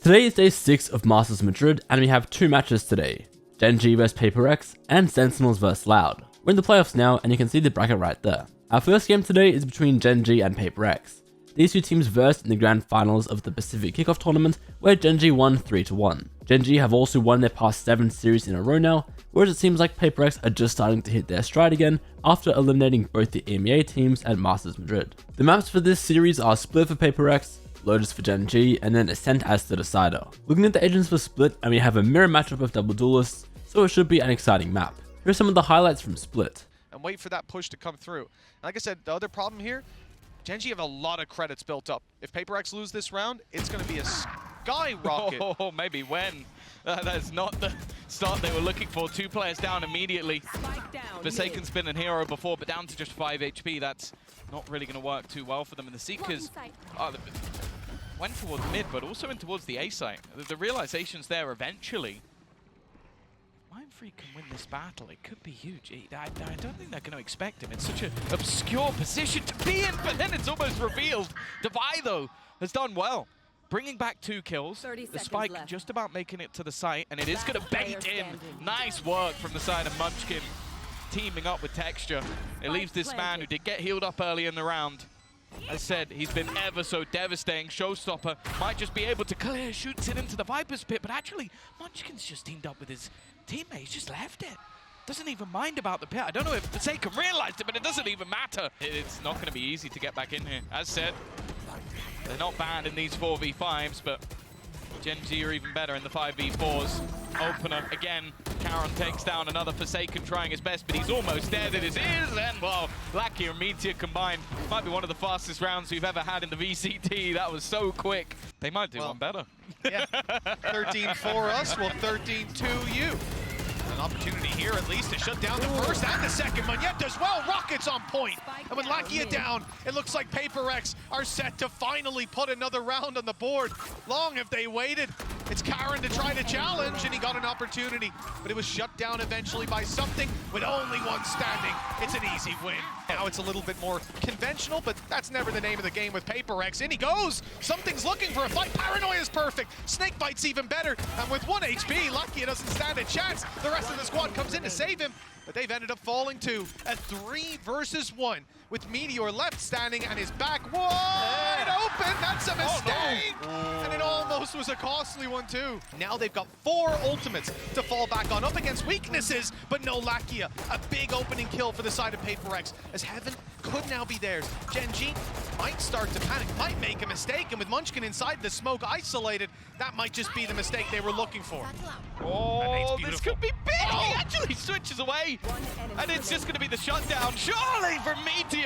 Today is day 6 of Masters Madrid, and we have 2 matches today. Gen.G vs PRX, and Sentinels vs Loud. We're in the playoffs now, and you can see the bracket right there. Our first game today is between Gen.G and PRX. These two teams versed in the grand finals of the Pacific Kickoff Tournament, where Gen.G won 3-1. Gen.G have also won their past 7 series in a row now, whereas it seems like PRX are just starting to hit their stride again after eliminating both the EMEA teams at Masters Madrid. The maps for this series are Split for PRX, Lotus for Gen.G, and then SEN as the decider. Looking at the agents for Split, and we have a mirror matchup of double duelists, so it should be an exciting map. Here are some of the highlights from Split. And wait for that push to come through. Like I said, the other problem here, Gen.G have a lot of credits built up. If PRX lose this round, it's going to be a skyrocket. Oh, maybe when. That's not the start they were looking for. 2 players down immediately. Forsaken's been a hero before, but down to just 5 HP. That's not really going to work too well for them. And the Seekers went towards mid, but also in towards the A site. The realization's there eventually. Mindfreak can win this battle. It could be huge. I don't think they're going to expect him. It's such an obscure position to be in, but then it's almost revealed. Devi, though, has done well. Bringing back 2 kills. The spike left. Just about making it to the site, and it is going to bait in. Nice work from the side of Munchkin, teaming up with Texture. It leaves this man who did get healed up early in the round. As said, he's been ever so devastating. Showstopper might just be able to clear, shoots it into the Viper's pit, but actually, Munchkin's just teamed up with his teammate. He's just left it. Doesn't even mind about the pit. I don't know if Forsaken realized it, but it doesn't even matter. It's not going to be easy to get back in here. As said, they're not banned in these 4v5s, but Gen.G are even better in the 5v4s. Opener again. Karen takes down another Forsaken, trying his best, but he's almost dead. It is, and well, Lackey and Meteor combined might be one of the fastest rounds we've ever had in the VCT. That was so quick. They might do one better. Yeah, 13 for us, well 13 to you. An opportunity here at least to shut down the first and the second. Monyet does well, Rockets on point. And with Lakia down, it looks like PRX are set to finally put another round on the board. Long have they waited. It's Karen to try to challenge, and he got an opportunity, but it was shut down eventually by something with only one standing. It's an easy win. Now it's a little bit more conventional, but that's never the name of the game with PRX. In he goes. Something's looking for a fight. Paranoia is perfect. Snakebite's even better. And with 1 HP, Lakia doesn't stand a chance. The rest of the squad comes in to save him, but they've ended up falling to a 3 versus 1 with Meteor left standing and his back wide open. That's a mistake. And it almost was a costly one too. Now they've got 4 ultimates to fall back on, up against weaknesses, but no Lakia. A big opening kill for the side of PRX, as Heaven could now be theirs. Gen.G might start to panic, might make a mistake, and with Munchkin inside the smoke isolated, that might just be the mistake they were looking for. Oh, this could be big! He actually switches away, and it's just going to be the shutdown, surely, for Meteor!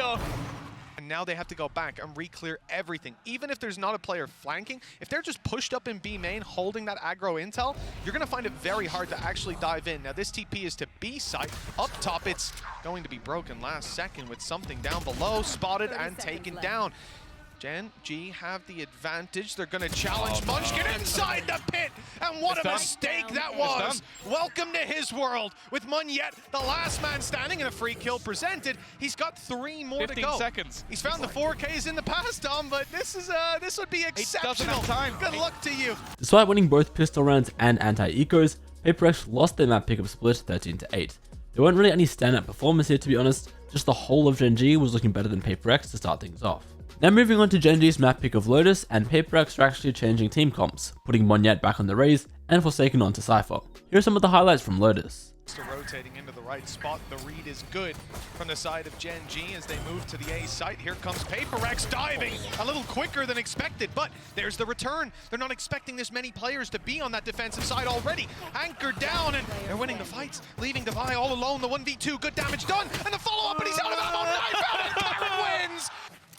And now they have to go back and re-clear everything. Even if there's not a player flanking, if they're just pushed up in B main, holding that aggro intel, you're going to find it very hard to actually dive in. Now this TP is to B site. Up top, it's going to be broken last second with something down below, spotted and taken down. Gen.G have the advantage. They're going to challenge Munchkin inside the pit. And what a mistake that was. Welcome to his world. With Monyet, the last man standing, and a free kill presented. He's got 3 more to go. 15 seconds. He's found the 4Ks in the past, Tom, but this would be exceptional. Time. Good luck to you. Despite winning both pistol rounds and anti-ecos, PRX lost their map pick of Split 13-8. There weren't really any standout performers here, to be honest. Just the whole of Gen.G was looking better than PRX to start things off. Now moving on to Gen.G's map pick of Lotus, and PRX are actually changing team comps, putting Monyet back on the Raze and Forsaken onto Cypher. Here are some of the highlights from Lotus. Still rotating into the right spot. The read is good from the side of Gen.G as they move to the A site. Here comes PRX diving a little quicker than expected, but there's the return. They're not expecting this many players to be on that defensive side already. Anchored down, and they're winning the fights, leaving Devi all alone. The 1v2, good damage done, and the follow-up, and he's out of ammo. Knife out, and Karen wins!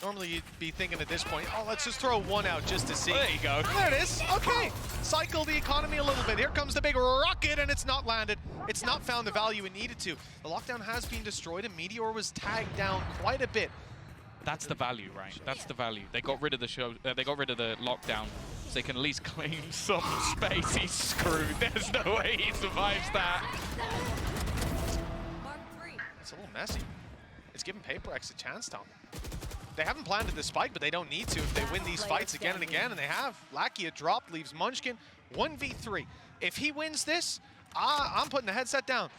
Normally you'd be thinking at this point, oh, let's just throw 1 out just to see. There you go. There it is. Okay. Cycle the economy a little bit. Here comes the big rocket, and it's not landed. It's not found the value it needed to. The lockdown has been destroyed, and Meteor was tagged down quite a bit. That's the value, right? That's the value. They got rid of the they got rid of the lockdown, so they can at least claim some space. He's screwed. There's no way he survives that. It's a little messy. It's giving PRX a chance, Tom. They haven't planted the spike, but they don't need to if they win these fights again and again, and they have. Lakia dropped, leaves Munchkin 1v3. If he wins this, I'm putting the headset down.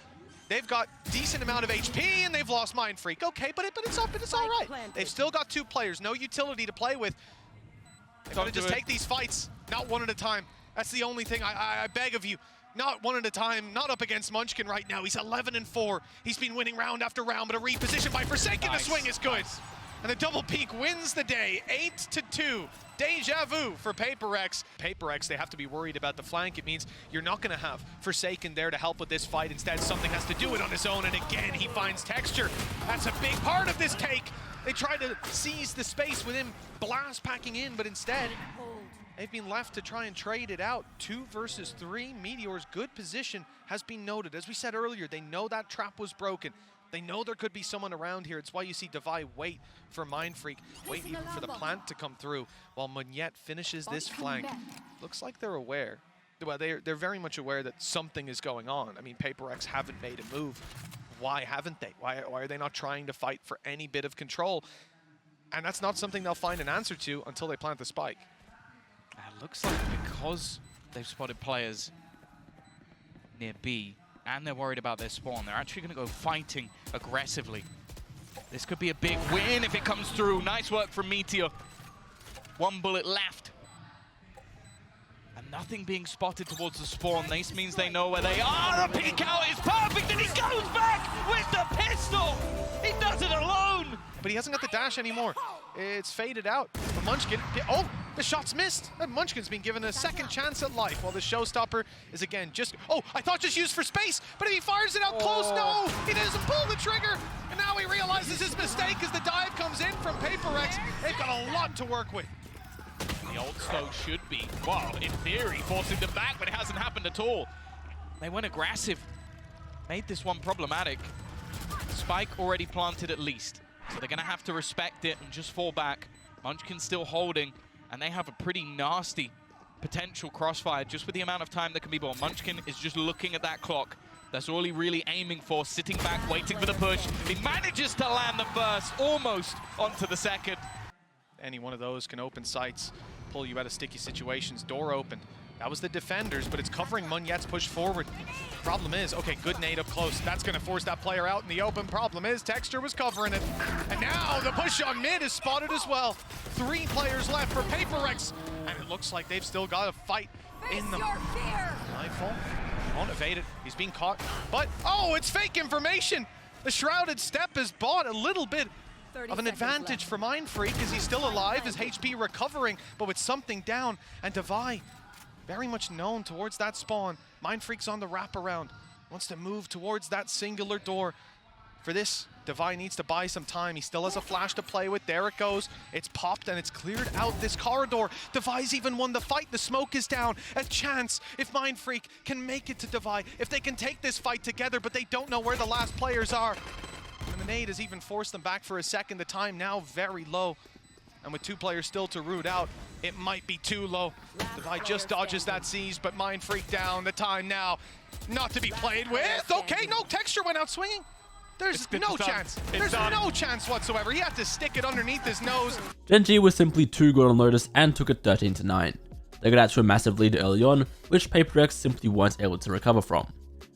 They've got decent amount of HP, and they've lost Mind Freak. Okay, but it's all right. They've still got 2 players, no utility to play with. They've got to just take these fights, not one at a time. That's the only thing I beg of you. Not one at a time, not up against Munchkin right now. He's 11-4. He's been winning round after round, but a reposition by Forsaken. The swing is good. And the double peak wins the day, 8-2. Deja vu for PRX. PRX, they have to be worried about the flank. It means you're not going to have Forsaken there to help with this fight. Instead, something has to do it on his own, and again, he finds texture. That's a big part of this take. They try to seize the space with him blast packing in, but instead, they've been left to try and trade it out. 2 versus 3. Meteor's good position has been noted. As we said earlier, they know that trap was broken. They know there could be someone around here. It's why you see Devi wait for Mind Freak, wait even for the plant to come through, while Munyet finishes this flank. Looks like they're aware. Well, they're very much aware that something is going on. I mean, PRX haven't made a move. Why haven't they? Why are they not trying to fight for any bit of control? And that's not something they'll find an answer to until they plant the spike. It looks like because they've spotted players near B, and they're worried about their spawn, they're actually going to go fighting aggressively. This could be a big win if it comes through. Nice work from Meteor. 1 bullet left. And nothing being spotted towards the spawn. This means they know where they are. The peek out is perfect, and he goes back with the pistol. He does it alone. But he hasn't got the dash anymore. It's faded out. But Munchkin, oh, the shot's missed. And Munchkin's been given a second chance at life, while the showstopper is again just, oh, I thought just used for space, but if he fires it out close, no, he doesn't pull the trigger. And now he realizes his mistake as the dive comes in from PRX. They've got a lot to work with. The old Stoke should be, well, in theory, forcing them back, but it hasn't happened at all. They went aggressive, made this one problematic. Spike already planted at least, so they're going to have to respect it and just fall back. Munchkin's still holding, and they have a pretty nasty potential crossfire just with the amount of time that can be born. Munchkin is just looking at that clock. That's all he really aiming for, sitting back, waiting for the push. He manages to land the first, almost onto the second. Any one of those can open sights, pull you out of sticky situations. Door open. That was the defenders, but it's covering Munyet's push forward. Problem is, okay, good nade up close. That's going to force that player out in the open. Problem is, Texture was covering it. And now the push on mid is spotted as well. 3 players left for PRX. And it looks like they've still got a fight in them. Nightfall won't evade it. He's being caught. But, oh, it's fake information. The Shrouded Step has bought a little bit of an advantage for Mind Freak as he's still alive, his HP recovering, but with something down. And Devi, very much known towards that spawn. Mind Freak's on the wraparound. Wants to move towards that singular door. For this, Devi needs to buy some time. He still has a flash to play with. There it goes. It's popped and it's cleared out this corridor. Devi's even won the fight. The smoke is down. A chance if Mind Freak can make it to Devi. If they can take this fight together, but they don't know where the last players are. And the nade has even forced them back for a second. The time now very low. And with 2 players still to root out, it might be too low. Devi just dodges that seize, but Mind Freak down. The time now not to be played with. Okay, no, Texture went out swinging. There's no chance. There's no chance whatsoever. He had to stick it underneath his nose. Gen.G was simply too good on Lotus and took it 13-9. They got out to a massive lead early on, which PRX simply weren't able to recover from.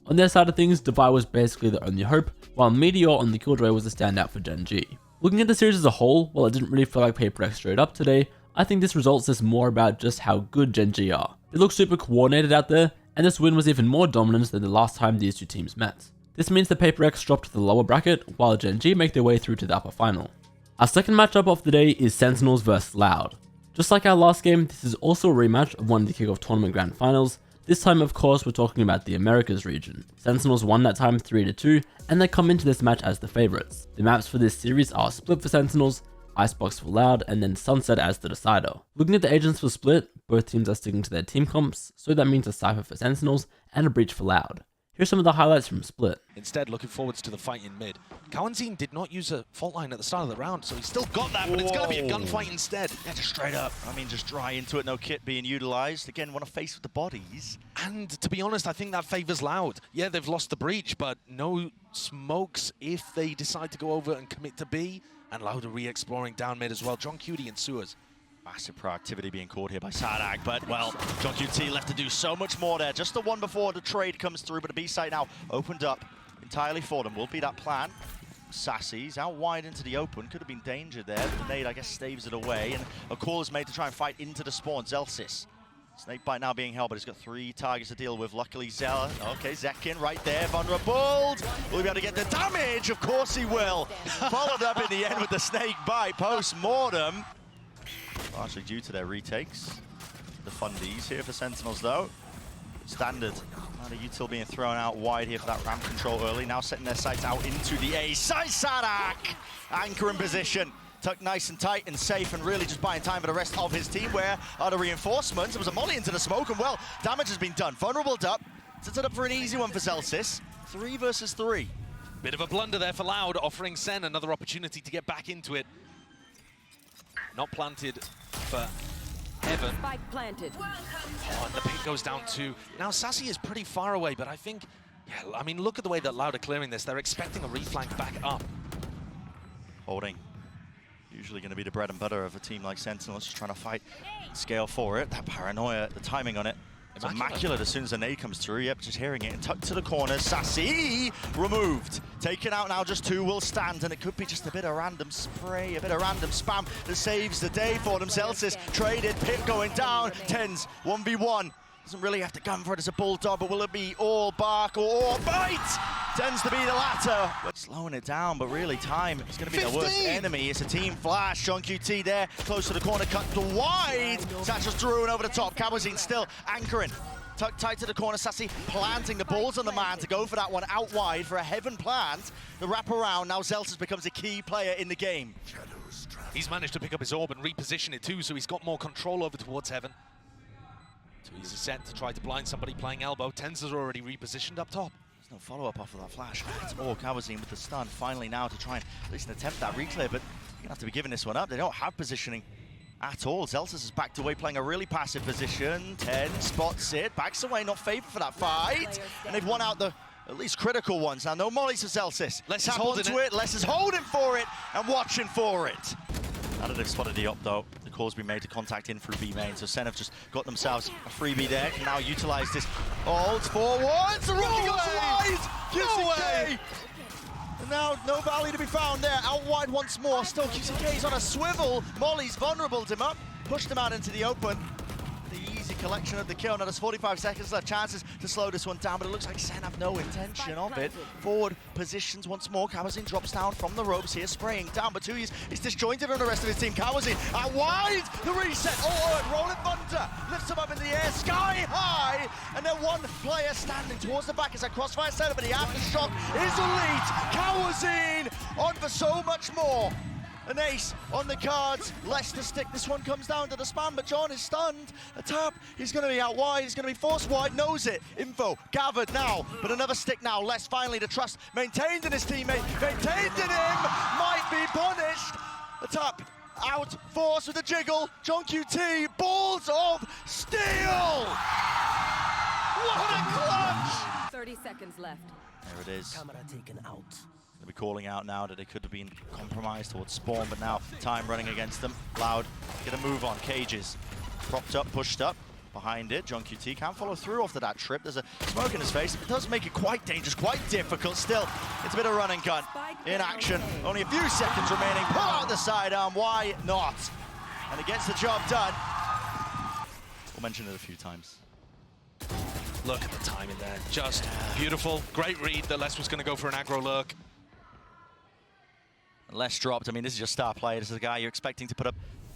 On their side of things, Devi was basically the only hope, while Meteor on the Killjoy was a standout for Gen.G. Looking at the series as a whole, while it didn't really feel like PRX straight up today, I think this result says more about just how good Gen.G are. They look super coordinated out there, and this win was even more dominant than the last time these 2 teams met. This means that PRX dropped to the lower bracket, while Gen.G make their way through to the upper final. Our second matchup of the day is Sentinels vs Loud. Just like our last game, this is also a rematch of one of the kickoff tournament grand finals. This time, of course, we're talking about the Americas region. Sentinels won that time 3-2, and they come into this match as the favorites. The maps for this series are Split for Sentinels, Icebox for Loud, and then Sunset as the decider. Looking at the agents for Split, both teams are sticking to their team comps, so that means a Cypher for Sentinels and a Breach for Loud. Here's some of the highlights from Split. Instead, looking forwards to the fight in mid. Kawanzine did not use a fault line at the start of the round, so he's still got that, but it's going to be a gunfight instead. Yeah, just straight up. I mean, just dry into it, no kit being utilized. Again, want to face with the bodies. And to be honest, I think that favors Loud. Yeah, they've lost the breach, but no smokes if they decide to go over and commit to B, and Loud are re-exploring down mid as well. John Cutie and Sewers. Massive proactivity being caught here by Sadak, but, well, John QT left to do so much more there. Just the one before the trade comes through, but the B site now opened up entirely for them. Will be that plan. Sassy's out wide into the open. Could have been danger there, but the nade, I guess, staves it away. And a call is made to try and fight into the spawn. Zelsis. Snakebite now being held, but he's got 3 targets to deal with. Luckily, Zell. Okay, Zekin right there. Vulnerable. Will he be able to get the damage? Of course he will. Followed up in the end with the Snakebite post-mortem. Largely due to their retakes. The fundies here for Sentinels, though. Standard. The util being thrown out wide here for that ramp control early. Now setting their sights out into the A side. Sadak! Anchor in position. Tucked nice and tight and safe, and really just buying time for the rest of his team. Where are the reinforcements? It was a molly into the smoke, and well, damage has been done. Vulnerable up. Sets it up for an easy one for Zelsis. 3 versus 3. Bit of a blunder there for Loud, offering Sen another opportunity to get back into it. Not planted for Heaven. Spike planted. Oh, and the pick goes down to... Now, Sassy is pretty far away, but I think... Yeah, I mean, look at the way that Loud are clearing this. They're expecting a reflank back up. Holding. Usually going to be the bread and butter of a team like Sentinels, just trying to fight, scale for it. That paranoia, the timing on it. It's immaculate as soon as the nade comes through. Yep, just hearing it and tucked to the corner. Sassy removed. Taken out now, just 2 will stand, and it could be just a bit of random spray, a bit of random spam that saves the day for them. Celsius traded, Pip going down. Tens, 1v1. Doesn't really have to gun for it as a bulldog, but will it be all bark or all bite? Tends to be the latter. Slowing it down, but really time is going to be the worst enemy. It's a team flash. John QT there, close to the corner, cut to wide. Satchel's through and over the top. Cabazine still anchoring. Tucked tight to the corner. Sassy planting the balls on the man to go for that one out wide for a Heaven plant. The wraparound, now Zelsis becomes a key player in the game. He's managed to pick up his orb and reposition it too, so he's got more control over towards Heaven. Too easy set to try to blind somebody playing elbow. Tens is already repositioned up top. There's no follow-up off of that flash at all. Cabazine with the stun finally now to try and at least attempt that reclear, but you're gonna have to be giving this one up. They don't have positioning at all. Zelsis is backed away, playing a really passive position. 10 spots it, backs away, not favored for that fight. And they've won out the at least critical ones. Now no mollies for Zelsis. Les Tap is holding onto it. Les is holding for it and watching for it. Now that they've spotted the up though, the call's been made to contact in through B main, so Sen have just got themselves a freebie there, can now utilize this. Holds forwards, the rookie goes wide! No way! And now no Valley to be found there, out wide once more, still QCK's on a swivel, Molly's vulnerabled him up, pushed him out into the open. The easy collection of the kill, now there's 45 seconds left, chances to slow this one down, but it looks like Sen have no intention of it. Forward positions once more, Cabazine drops down from the ropes here, spraying down, but Tuyes is disjointed on the rest of his team. Cabazine out wide, the reset, rolling thunder, lifts him up in the air, sky high, and then one player standing towards the back as a crossfire setup, but the aftershock is elite. Cabazine on for so much more. An ace on the cards, less to stick. This one comes down to the spam, but John is stunned. A tap, he's going to be out wide, he's going to be forced wide, knows it. Info gathered now, but another stick now. Less finally, the trust maintained in his teammate, maintained in him, might be punished. The tap, out, force with a jiggle. John QT, balls of steel! What a clutch! 30 seconds left. There it is. Camera taken out. They'll be calling out now that they could have been compromised towards spawn, but now time running against them. Loud, get a move on. Cages, propped up, pushed up. Behind it, John QT can't follow through after that trip. There's a smoke in his face. It does make it quite dangerous, quite difficult. Still, it's a bit of run and gun in action. Only a few seconds remaining. Pull out the sidearm, why not? And it gets the job done. We'll mention it a few times. Look at the timing there. Just beautiful. Great read that Les was going to go for an aggro lurk. Les dropped. I mean, this is your star player. This is a guy you're expecting to put up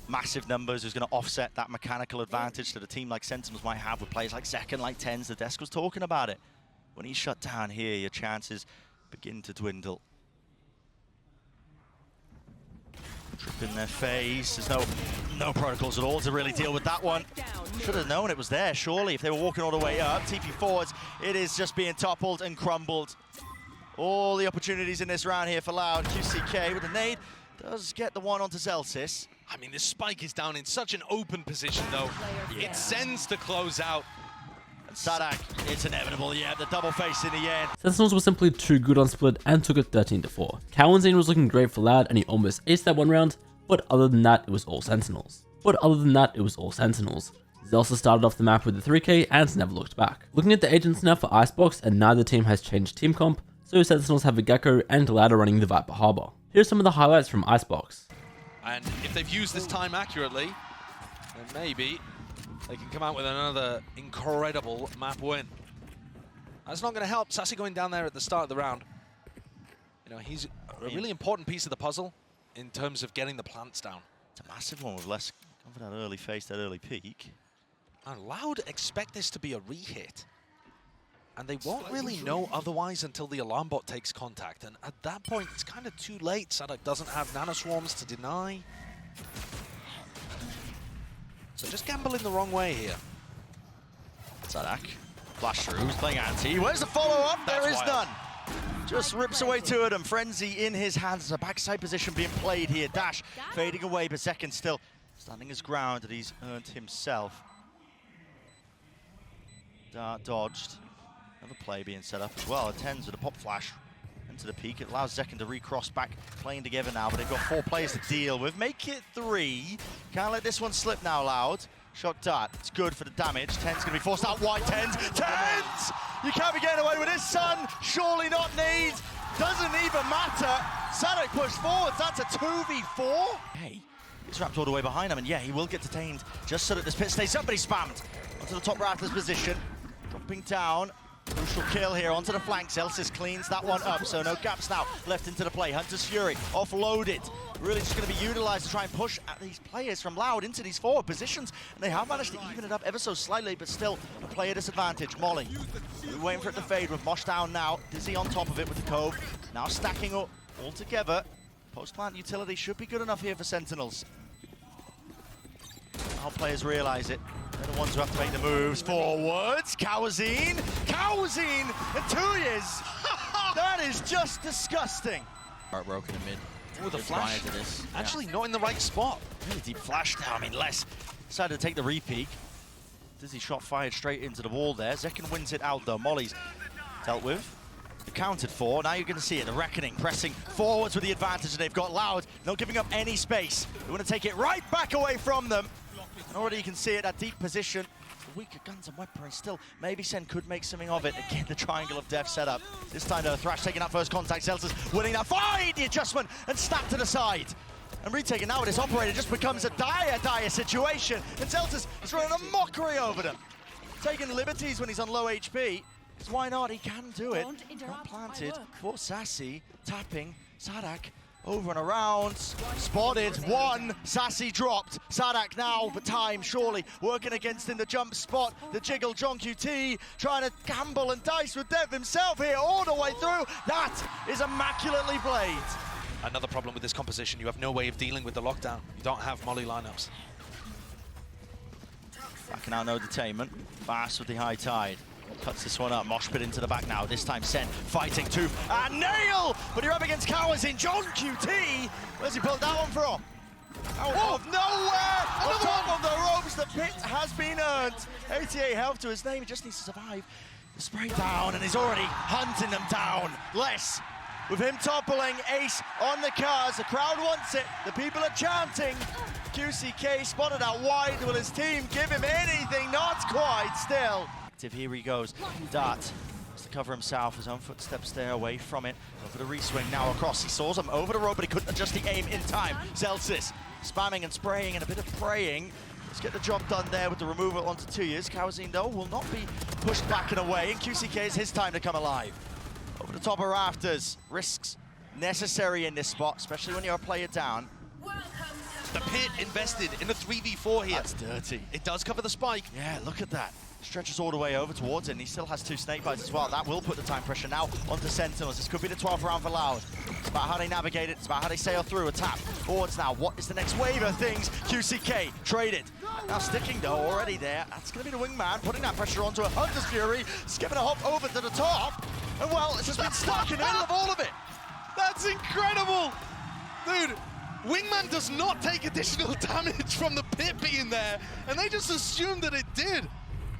massive numbers, who's going to offset that mechanical advantage that a team like Sentinels might have with players like Zekin, like Tens. The desk was talking about it. When he's shut down here, your chances begin to dwindle. Trip in their face. There's no protocols at all to really deal with that one. Should have known it was there, surely, if they were walking all the way up. TP forwards, it is just being toppled and crumbled. All the opportunities in this round here for Loud. QCK with a nade does get the one onto Zelsis. I mean, this spike is down in such an open position, though. It sends to close out. And Sadak It's inevitable, yeah, the double face in the end. Sentinels were simply too good on split and took it 13-4. Cowanzine was looking great for Loud and he almost aced that one round, but other than that, it was all Sentinels. Zelsa started off the map with the 3k and never looked back. Looking at the agents now for Icebox, and neither team has changed team comp, so Sentinels have a Gecko and Ladder running the Viper Harbor. Here's some of the highlights from Icebox. And if they've used this time accurately, then maybe they can come out with another incredible map win. That's not going to help Sassy going down there at the start of the round. You know, he's a really important piece of the puzzle in terms of getting the plants down. It's a massive one with less for that early face, that early peak. And Loud expect this to be a re-hit. And they won't really know otherwise until the alarm bot takes contact. And at that point, it's kind of too late. Sadak doesn't have nanoswarms to deny. So just gambling the wrong way here. Sadak, flash through, he's playing anti. Where's the follow-up? There is none. Just rips away to it, and Frenzy in his hands. There's a backside position being played here. Dash fading away, but Second still standing his ground that he's earned himself. Dart dodged. Another play being set up as well. Attends with a pop flash into the peak. It allows Zekken to recross back, playing together now, but they've got 4 players to deal with. Make it 3. Can't let this one slip now, Loud. Shot dart. It's good for the damage. Ten's going to be forced out wide. Tens! You can't be getting away with this, son! Surely not needs. Doesn't even matter. Sadak pushed forwards. That's a 2v4. Hey, he's wrapped all the way behind him, and yeah, he will get detained just so that this pit stays up, but he's spammed onto the top Raptors position. Dropping down. Crucial kill here onto the flanks. Elsis cleans that one up, so no gaps now left into the play. Hunter's Fury offloaded. Really just going to be utilized to try and push at these players from Loud into these forward positions. And they have managed to even it up ever so slightly, but still a player disadvantage. Molly, we're waiting for it to fade with Mosh down now. Dizzy on top of it with the Cove. Now stacking up all together. Post-plant utility should be good enough here for Sentinels. Now players realize it. They're the ones who have to make the moves forwards. Cowanzine in 2 years. That is just disgusting. Heartbroken in mid. Oh, the flash. Actually not in the right spot. Really deep flash now. I mean, Les decided to take the re-peek. Dizzy shot fired straight into the wall there. Zekken wins it out though. Molly's dealt with. Accounted for. Now you're going to see it. The Reckoning pressing forwards with the advantage that they've got. Loud, not giving up any space. They want to take it right back away from them. And already you can see it, that deep position. Weaker guns and weaponry still. Maybe Sen could make something of it. Again, the triangle of death set up. This time though, Thrash taking that first contact. Zelsa's winning that fight. The adjustment and snap to the side. And retaking now with this operator just becomes a dire situation. And Zelsa's is running a mockery over them. Taking liberties when he's on low HP. Because why not? He can do it. Not planted for Sassy. Tapping. Sadak. Over and around, spotted, 1, Sassy dropped, Sadak now, but time surely working against in the jump spot, the jiggle, John QT trying to gamble and dice with Dev himself here all the way through. That is immaculately played. Another problem with this composition, you have no way of dealing with the lockdown. You don't have Molly lineups. Backing out, no detainment, fast with the high tide. Cuts this one up, Mosh pit into the back now. This time Sen fighting too. And nail! But you're up against Cowanzine. John QT! Where's he pulled that one from? Out of nowhere! On top of the ropes, the pit has been earned. 88 health to his name, he just needs to survive. The spray down, and he's already hunting them down. Less. With him toppling, Ace on the cars. The crowd wants it. The people are chanting. QCK spotted out wide. Will his team give him anything? Not quite still. Here he goes. Dart has to cover himself. His own footsteps there away from it. Over the re-swing now across. He saws him over the rope, but he couldn't adjust the aim in time. Zelsis spamming and spraying and a bit of praying. Let's get the job done there with the removal onto 2 years. Cowanzine, though, will not be pushed back and away. And QCK is his time to come alive. Over the top of rafters. Risks necessary in this spot, especially when you're a player down. The pit invested in the 3v4 here. That's dirty. It does cover the spike. Yeah, look at that. Stretches all the way over towards it, and he still has 2 snake bites as well. That will put the time pressure now onto Sentinels. This could be the 12th round for Loud. It's about how they navigate it. It's about how they sail through. A tap forwards now. What is the next wave of things? QCK traded. Now sticking though, already there. That's going to be the wingman, putting that pressure onto a Hunter's Fury. Skipping a hop over to the top. And well, it's just been stuck in the middle of all of it. That's incredible! Dude, Wingman does not take additional damage from the pit being there, and they just assumed that it did.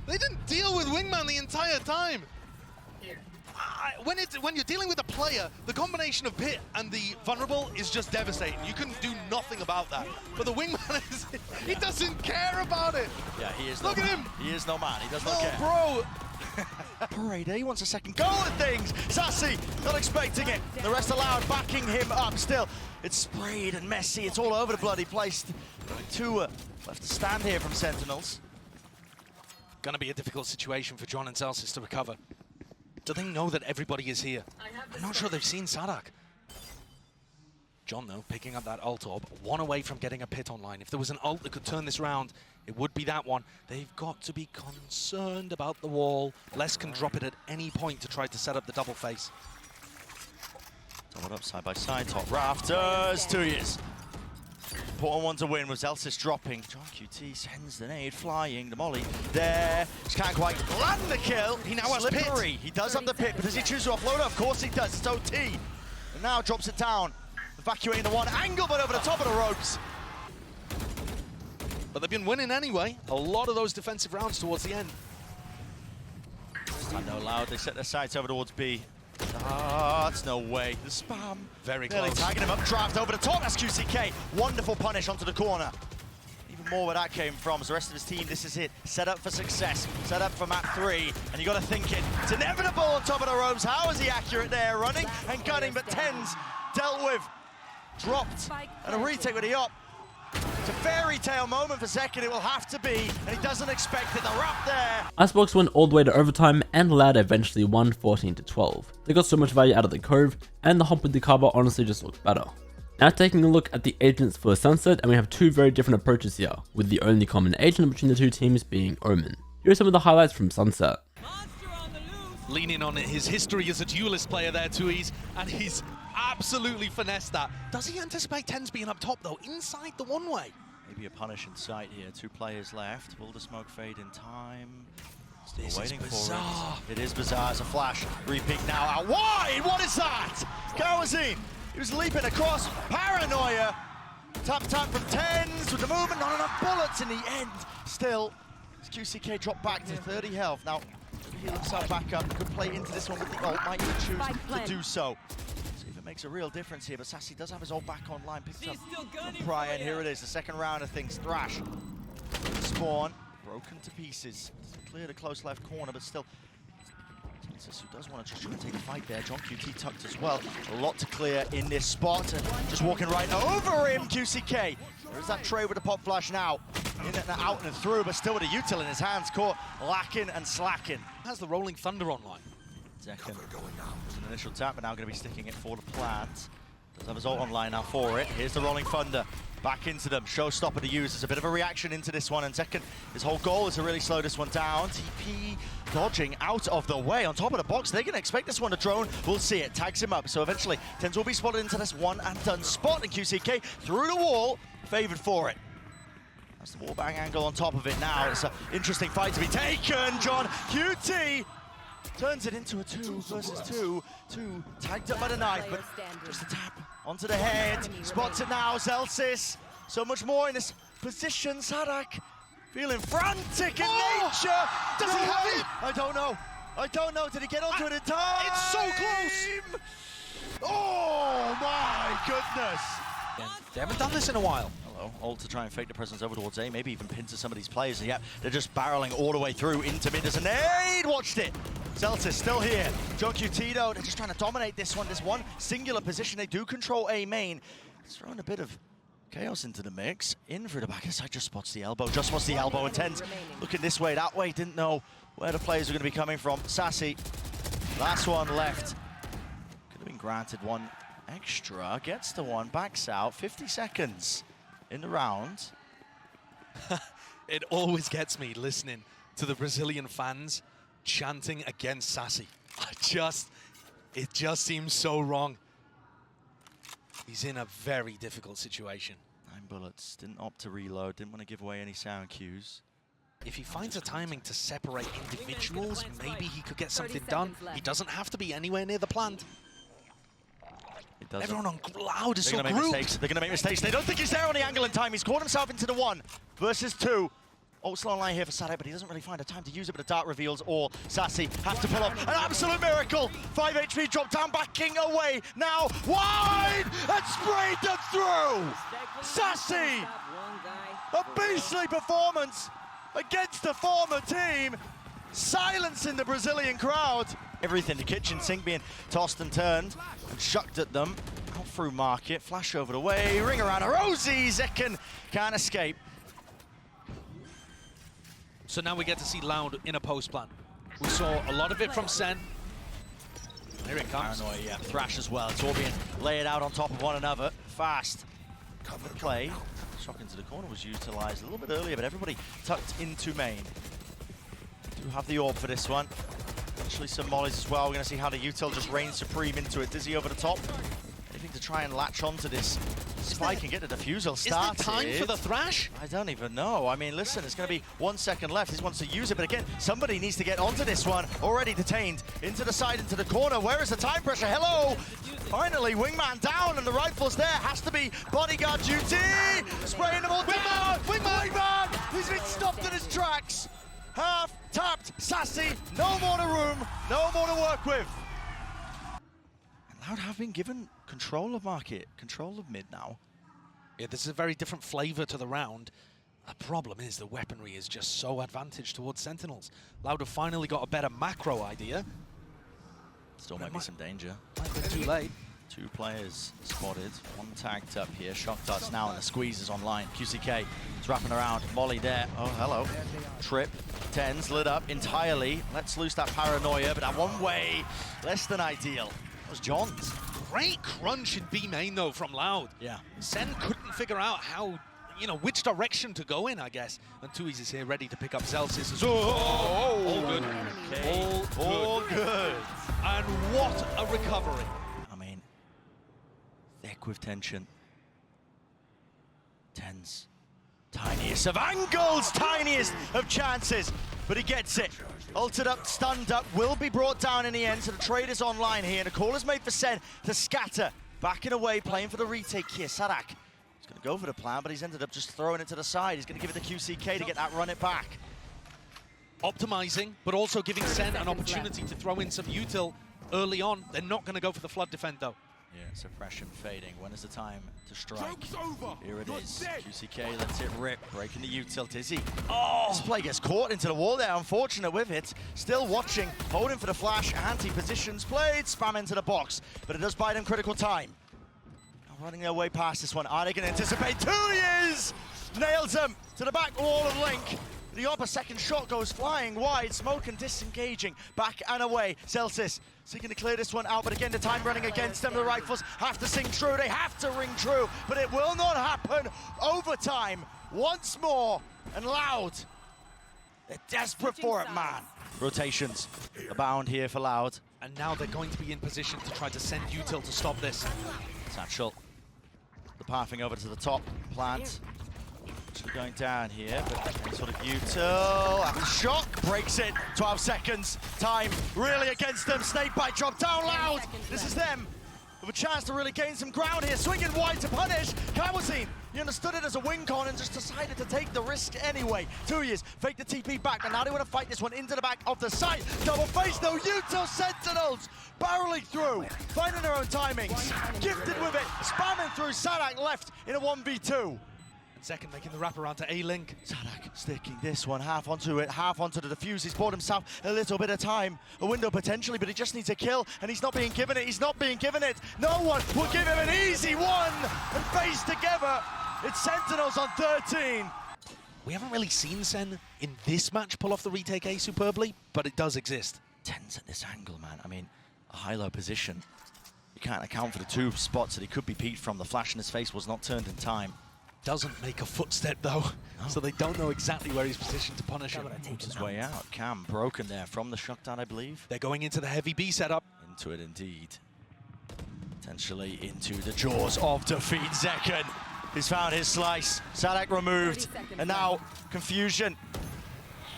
They didn't deal with Wingman the entire time. When you're dealing with a player, the combination of Pit and the vulnerable is just devastating. You can do nothing about that. But the Wingman, he doesn't care about it. Yeah, he is. Look at him. He is no man. He does not Oh, care. bro. Parade, he wants a second go at things. Sassy, not expecting it. The rest allowed, backing him up still. It's sprayed and messy. It's all over the bloody place. Two left to stand here from Sentinels. Gonna be a difficult situation for John and Celsius to recover. Do they know that everybody is here? I'm not sure they've seen Sadak. John, though, picking up that ult orb, one away from getting a Pit online. If there was an ult that could turn this round, it would be that one. They've got to be concerned about the wall. Les can drop it at any point to try to set up the double face. Doubled up side by side, top rafters, 2 years. Important one to win was Elsis dropping. John QT sends the nade, flying, the molly there. Just can't quite land the kill. He now has Pit. He does have the Pit, but does he choose to offload it? Of course he does, it's OT. And now drops it down, evacuating the one angle, but over the top of the ropes. But they've been winning anyway. A lot of those defensive rounds towards the end. This time no loud, they set their sights over towards B. Ah, it's no way. The spam. Very Nearly close. tagging him up, draft over the top. That's QCK. Wonderful punish onto the corner. Even more where that came from. As the rest of his team, this is it. Set up for success. Set up for map 3. And you got to think it. It's inevitable on top of the ropes. How is he accurate there? Running and gunning, but Tens dealt with. Dropped. And a retake with the up. It's a fairy tale moment for Second, it will have to be, and he doesn't expect it, the wrap there. Icebox went all the way to overtime and Loud eventually won 14-12. They got so much value out of the Cove, and the hump with the cover honestly just looked better. Now taking a look at the agents for Sunset, and we have two very different approaches here, with the only common agent between the two teams being Omen. Here are some of the highlights from Sunset. Leaning on his history as a duelist player there, Tuiz, and he's absolutely finessed that. Does he anticipate Tens being up top, though, inside the one-way? Maybe a punish in sight here. 2 players left. Will the smoke fade in time? Still This waiting is bizarre. for it. It is bizarre. It's a flash. Repeat now out wide. What is that? Kawazine. He was leaping across. Paranoia. Tap from Tens with the movement. Not enough bullets in the end. Still, his QCK dropped back to 30 health. Now, heal himself back up. Could play into this one with the ult. Might even choose to do so. See if it makes a real difference here. But Sassy does have his ult back online. Picks up from Prior. And here it is. The second round of things. Thrash. Spawn. Broken to pieces. Clear the close left corner, but still. Who does want to just try and take a fight there. John QT tucked as well. A lot to clear in this spot. And just walking right over him, QCK. There's that trade with the pop flash now. In and out and through, but still with a util in his hands. Caught lacking and slacking. Has the Rolling Thunder online. Second. An initial tap, but now going to be sticking it for the plant. Does have his ult online now for it. Here's the Rolling Thunder. Back into them. Showstopper to use. There's a bit of a reaction into this one. And Second, his whole goal is to really slow this one down. TP dodging out of the way. On top of the box, they're going to expect this one to drone. We'll see it. Tags him up. So eventually, Tens will be spotted into this one and done spot. And QCK through the wall, favored for it. That's the wall bang angle on top of it now. It's an interesting fight to be taken. John QT turns it into a 2 versus 2. 2 tagged up by the knife, but just a tap onto the head. Spots it now, Celsius. So much more in this position. Sadak feeling frantic in nature. Does he have it? I don't know. I don't know. Did he get onto it in time? It's so close. Oh my goodness. They haven't done this in a while. Ult to try and fake the presence over towards A, maybe even pin to some of these players. And yeah, they're just barreling all the way through into mid. There's a nade, watched it. Celtics still here. John QT though, they're just trying to dominate this one singular position. They do control A main. It's throwing a bit of chaos into the mix. In through the back of the side, just spots the elbow, and Tens looking this way, that way, didn't know where the players are going to be coming from. Sassy, last one left. Could have been granted one extra, gets the one, backs out, 50 seconds. In the round. It always gets me listening to the Brazilian fans chanting against Sassy. It just seems so wrong. He's in a very difficult situation. 9 bullets, didn't opt to reload, didn't want to give away any sound cues. If he finds a timing to separate individuals, maybe he could get something done. He doesn't have to be anywhere near the plant. Everyone on Loud is so grouped. They're going to make mistakes. They don't think he's there on the angle in time. He's caught himself into the 1 versus 2. Also online here for Sadak, but he doesn't really find a time to use it, but a dart reveals all. Sassy have to pull off an absolute miracle. 5 HP drop down, backing away. Now wide and sprayed them through. Sassy, a beastly performance against the former team, silencing the Brazilian crowd. Everything, the kitchen sink being tossed and turned and shucked at them. Out through market, flash over the way, ring around a Rosie, Zekken can't escape. So now we get to see Loud in a post plan. We saw a lot of it from Sen. Here it comes. Paranoia, yeah. Thrash as well. It's all being laid out on top of one another. Fast. Cover play. Shock into the corner was utilised a little bit earlier, but everybody tucked into main. Do have the orb for this one. Actually some mollies as well. We're going to see how the util just reigns supreme into it. Dizzy over the top. Anything to try and latch onto this spike and get the defusal started. Is there time for the Thrash? I don't even know. I mean, listen, it's going to be 1 second left. He wants to use it, but again, somebody needs to get onto this one. Already detained. Into the side, into the corner. Where is the time pressure? Hello! Finally, wingman down, and the rifle's there. Has to be bodyguard duty. Spraying them all down. Wingman! He's been stopped in his tracks. Half tapped. Sassy. No more to room. No more to work with. Loud have been given control of market, control of mid now. Yeah, this is a very different flavor to the round. The problem is the weaponry is just so advantage towards Sentinels. Loud have finally got a better macro idea. Still might be some danger. Might be too late. 2 players spotted, 1 tagged up here. Shock darts now and the squeeze is online. QCK is wrapping around, Molly there. Oh, hello. Trip, 10's lit up entirely. Let's loose that paranoia, but that one way, less than ideal. That was John's. Great crunch in B main though from Loud. Yeah. Sen couldn't figure out how, which direction to go in, I guess. And Tui's is here ready to pick up Zelsis. All good. Okay. All good. And what a recovery. I mean, thick with tension. 10's. Tiniest of angles, tiniest of chances, but he gets it. Ulted up, stunned up, will be brought down in the end, so the trade is online here, and a call is made for Sen to scatter. Backing away, playing for the retake here. Sadak is going to go for the plan, but he's ended up just throwing it to the side. He's going to give it to QCK to get that run it back. Optimizing, but also giving Sen an opportunity to throw in some util early on. They're not going to go for the flood defend though. Yeah, suppression fading. When is the time to strike? Here it is. QCK lets it rip, breaking the util. Dizzy. Oh! This play gets caught into the wall there. Unfortunate with it. Still watching, holding for the flash. Anti-positions played. Spam into the box, but it does buy them critical time. Now running their way past this one. Are they going to anticipate? 2 years! Nails them to the back wall of Link. The upper second shot goes flying wide, smoke and disengaging, back and away. Celsius seeking to clear this one out, but again the time running against them. The rifles have to sing true, they have to ring true, but it will not happen. Overtime once more, and Loud, they're desperate for it, man. Rotations abound here for Loud. And now they're going to be in position to try to send util to stop this. Satchel, the pathing over to the top, plant. Going down here, but sort of util after shock breaks it. 12 seconds. Time really against them. Snake bite drop down. Loud. This is them with a chance to really gain some ground here. Swinging wide to punish. Kamazine, he understood it as a wing con and just decided to take the risk anyway. 2 years, fake the TP back, and now they want to fight this one into the back of the site. Double face though. Util Sentinels barreling through, finding their own timings. Gifted with it, spamming through. Sadak left in a 1v2. Second making the wraparound to A-Link. Sadak sticking this one half onto it, half onto the defuse. He's bought himself a little bit of time, a window potentially, but he just needs a kill, and he's not being given it. He's not being given it. No one will give him an easy one. And face together, it's Sentinels on 13. We haven't really seen Sen in this match pull off the retake A superbly, but it does exist. 10's at this angle, man. I mean, a high-low position. You can't account for the 2 spots that he could be peeked from. The flash in his face was not turned in time. Doesn't make a footstep though, so they don't know exactly where he's positioned to punish him. Moves his way out. Cam broken there from the shutdown, I believe. They're going into the heavy B setup. Into it indeed. Potentially into the jaws of defeat. Zekken, he's found his slice. Sadak removed, and now confusion.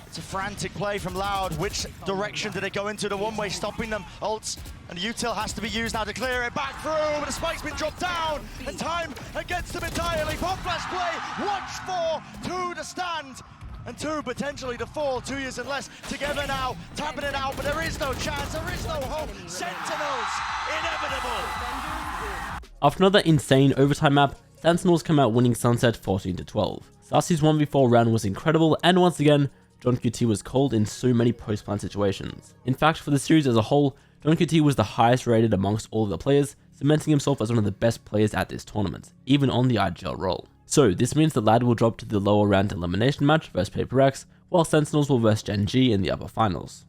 It's a frantic play from Loud. Which direction do they go into? The one-way stopping them. Ults and util has to be used now to clear it back through, but the spike's been dropped down, and time against them entirely. Pop flash play, watch for 2 to stand. and 2 potentially to fall, 2 years and less together now, tapping it out, but there is no chance, there is no hope. Sentinels, inevitable. After another insane overtime map, Sentinels come out winning Sunset 14-12. Sassy's 1v4 round was incredible, and once again, Gen.G was called in so many post-plant situations. In fact, for the series as a whole, Gen.G was the highest rated amongst all of the players, cementing himself as one of the best players at this tournament, even on the IGL role. So this means that Lad will drop to the lower round elimination match versus PRX, while Sentinels will versus Gen.G in the upper finals.